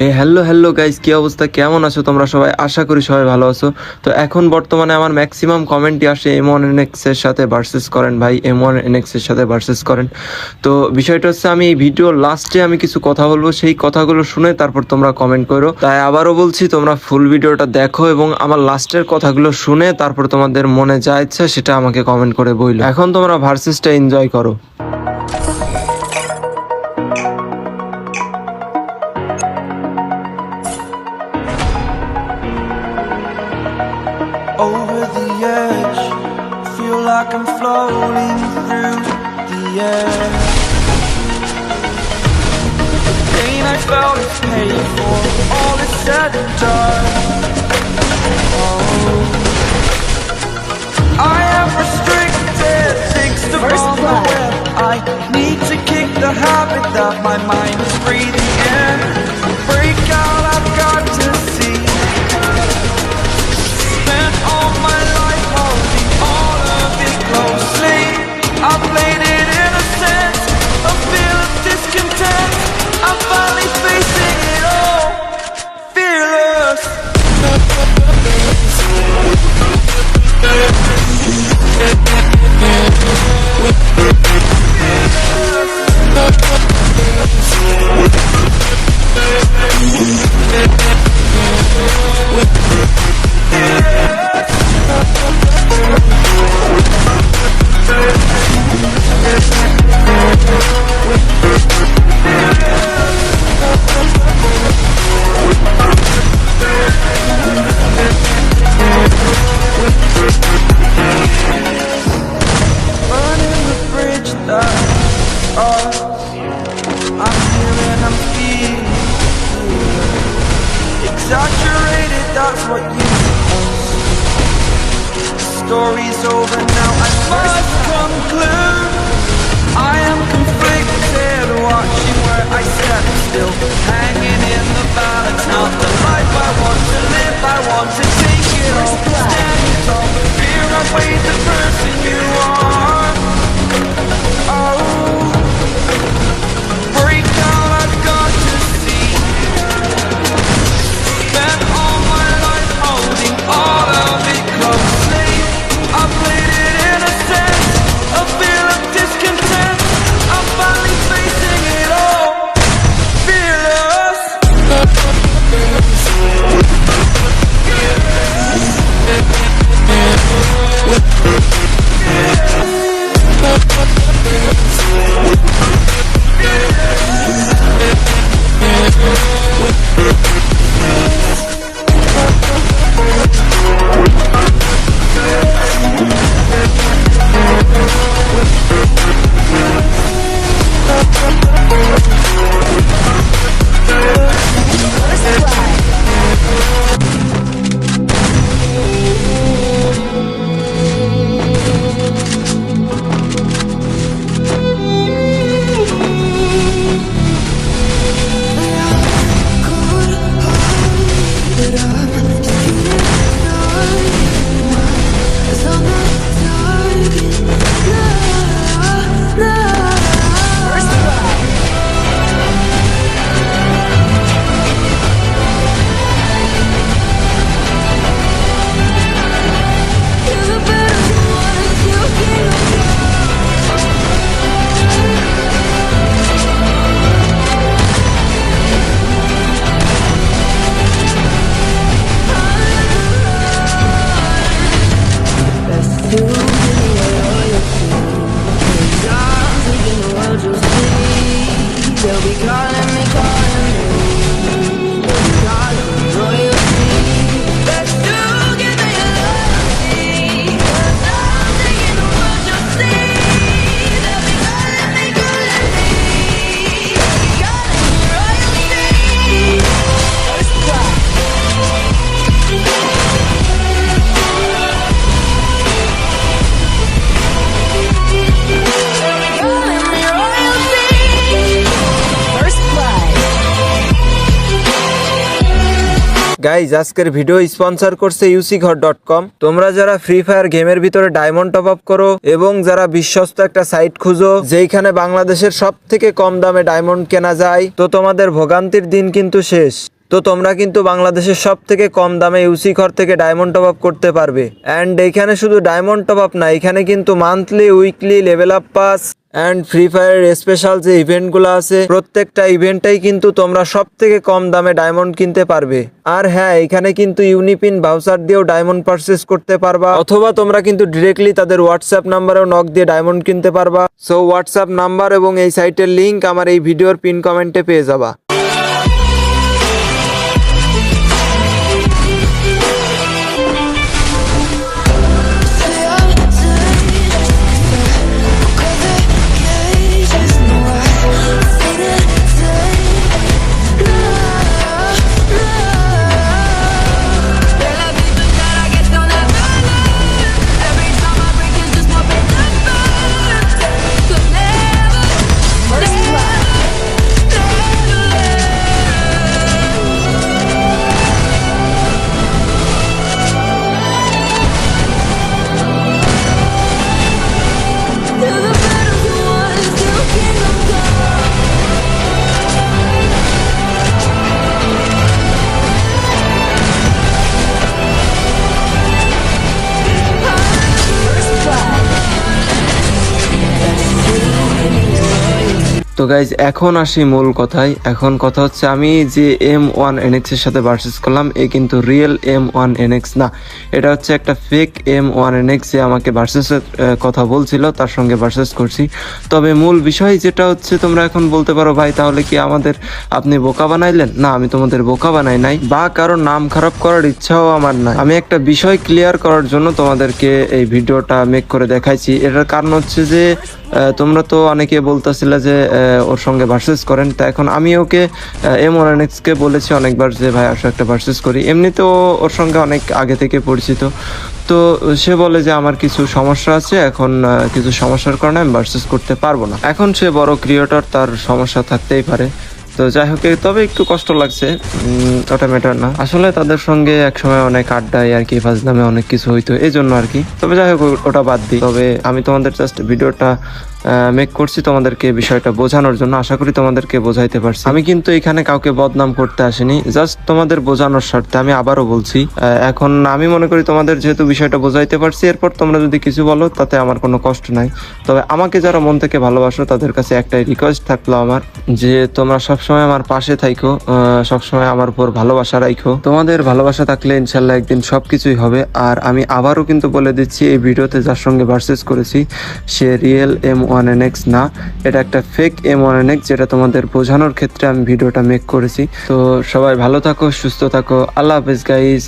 Hello hello guys, কি অবস্থা? কেমন আছো তোমরা সবাই? আশা করি সবাই ভালো আছো। তো এখন বর্তমানে আমার ম্যাক্সিমাম কমেন্টই আসে M1NX এর সাথে ভার্সেস করেন ভাই, M1NX এর সাথে ভার্সেস করেন। তো বিষয়টা হচ্ছে, আমি এই ভিডিওর লাস্টে আমি কিছু কথা বলবো, সেই কথাগুলো শুনে তারপর তোমরা কমেন্ট করো। তাই আবারও বলছি, তোমরা ফুল ভিডিওটা দেখো এবং আমার লাস্টের কথাগুলো শুনে তারপর তোমাদের মনে যা ইচ্ছা সেটা আমাকে কমেন্ট করে বইলো। এখন তোমরা ভার্সেসটা এনজয় করো। Over the edge, feel like I'm floating through the air. The pain I felt is paid for, all is said and done. Oh, I am restricted, things to on the web. I need to kick the habit that my mind is breathing in. Break out, I've got to see. Spent all my life holding all of it closely. I played it innocent, a feel of discontent. I'm finally facing it all, fearless. Burning the bridge that's ours. I'm here and I'm feeling exaggerated, that's what you suppose. The story's over now, I must conclude. I am conflicted, watching where I stand still, hanging in the balance. Not the life I want to live, I want to take it all. Standing tall, fear I weighed the person you are. Oh, break out, I've got to see. Spent all my life holding all of it closely. I played it innocent, a feel of discontent. I'm finally facing it all, fearless. Guys আজকের video sponsor করছে ucghor.com। তোমরা যারা free fire গেমের ভিতরে diamond top up করো এবং যারা বিশ্বস্ত একটা সাইট খুঁজো যেখানে বাংলাদেশের সব থেকে কম দামে ডায়মন্ড কেনা যায়, তো তোমাদের ভোগান্তির দিন কিন্তু শেষ। তো তোমরা কিন্তু বাংলাদেশের সব থেকে কম দামে ইউসি ঘর থেকে ডায়মন্ড টপ আপ করতে পারবে। অ্যান্ড এখানে শুধু ডায়মন্ড টপ আপ না, এখানে কিন্তু monthly, weekly, level up pass and free ফায়ারের স্পেশাল যে ইভেন্টগুলো আছে প্রত্যেকটা ইভেন্টটাই কিন্তু তোমরা সব থেকে কম দামে ডায়মন্ড কিনতে পারবে। আর হ্যাঁ, এখানে কিন্তু ইউনিপিন ভাউচার দিয়েও ডায়মন্ড পারচেস করতে পারবা, অথবা তোমরা কিন্তু ডিরেক্টলি তাদের হোয়াটসঅ্যাপ নাম্বারেও নক দিয়ে ডায়মন্ড কিনতে পারবা। সো হোয়াটসঅ্যাপ নাম্বার এবং এই সাইটের লিংক আমার এই ভিডিওর পিন কমেন্টে পেয়ে যাবা। তো গাইজ এখন আসি মূল কথায়। এখন কথা হচ্ছে আমি যে M1NX এর সাথে ভার্সেস করলাম এ কিন্তু রিয়েল M1NX না, এটা হচ্ছে একটা ফেক M1NX যে আমাকে ভার্সেসের কথা বলছিল, তার সঙ্গে ভার্সেস করছি। তবে মূল বিষয় যেটা হচ্ছে, তোমরা এখন বলতে পারো ভাই তাহলে কি আমাদের আপনি বোকা বানাইলেন? না, আমি তোমাদের বোকা বানাই নাই বা কারো নাম খারাপ করার ইচ্ছাও আমার নাই। আমি একটা বিষয় ক্লিয়ার করার জন্য তোমাদেরকে এই ভিডিওটা মেক করে দেখাইছি। এটার কারণ হচ্ছে যে তোমরা তো অনেকে বলতেছিলে যে ওর সঙ্গে ভার্সেস করেন, তা এখন আমি ওকে M1NX কে বলেছি অনেকবার যে ভাই আসো একটা ভার্সেস করি। এমনিতেও ওর সঙ্গে অনেক আগে থেকে পরিচিত, তো সে বলে যে আমার কিছু সমস্যা আছে, এখন কিছু সমস্যার কারণে আমি ভার্সেস করতে পারবো না। এখন সে বড় ক্রিয়েটর, তার সমস্যা থাকতেই পারে। তো যাই হোক, তবে একটু কষ্ট লাগছে, ওটা ম্যাটার না। আসলে তাদের সঙ্গে একসময় অনেক আড্ডায় আর কি, ফাজলামে অনেক কিছু হইতো, এই জন্য আর কি। তবে যাই হোক, ওটা বাদ দিই। তবে আমি তোমাদের জাস্ট ভিডিওটা মেক করছি তোমাদেরকে বিষয়টা বোঝানোর জন্য। আশা করি তোমাদেরকে বোঝাইতে পারছি। আমি কিন্তু এখানে কাউকে বদনাম করতে আসিনি, জাস্ট তোমাদের বোঝানোর স্বার্থে। আমি আবারও বলছি, এখন আমি মনে করি তোমাদের যেহেতু বিষয়টা বোঝাইতে পারছি, এরপর তোমরা যদি কিছু বলো তাতে আমার কোনো কষ্ট নাই। তবে আমাকে যারা মন থেকে ভালোবাসো তাদের কাছে একটাই রিকোয়েস্ট থাকলো আমার, যে তোমরা সবসময় আমার পাশে থাইকো, সবসময় আমার উপর ভালোবাসা রাখো। তোমাদের ভালোবাসা থাকলে ইনশাল্লাহ একদিন সবকিছুই হবে। আর আমি আবারও কিন্তু বলে দিচ্ছি, এই ভিডিওতে যার সঙ্গে ভার্সেস করেছি সে রিয়েল M1NX না, এটা একটা ফেক M1NX, যেটা তোমাদের বোঝানোর ক্ষেত্রে আমি ভিডিওটা মেক করেছি। তো সবাই ভালো থাকো, সুস্থ থাকো, আল্লাহ হাফেজ গাইস।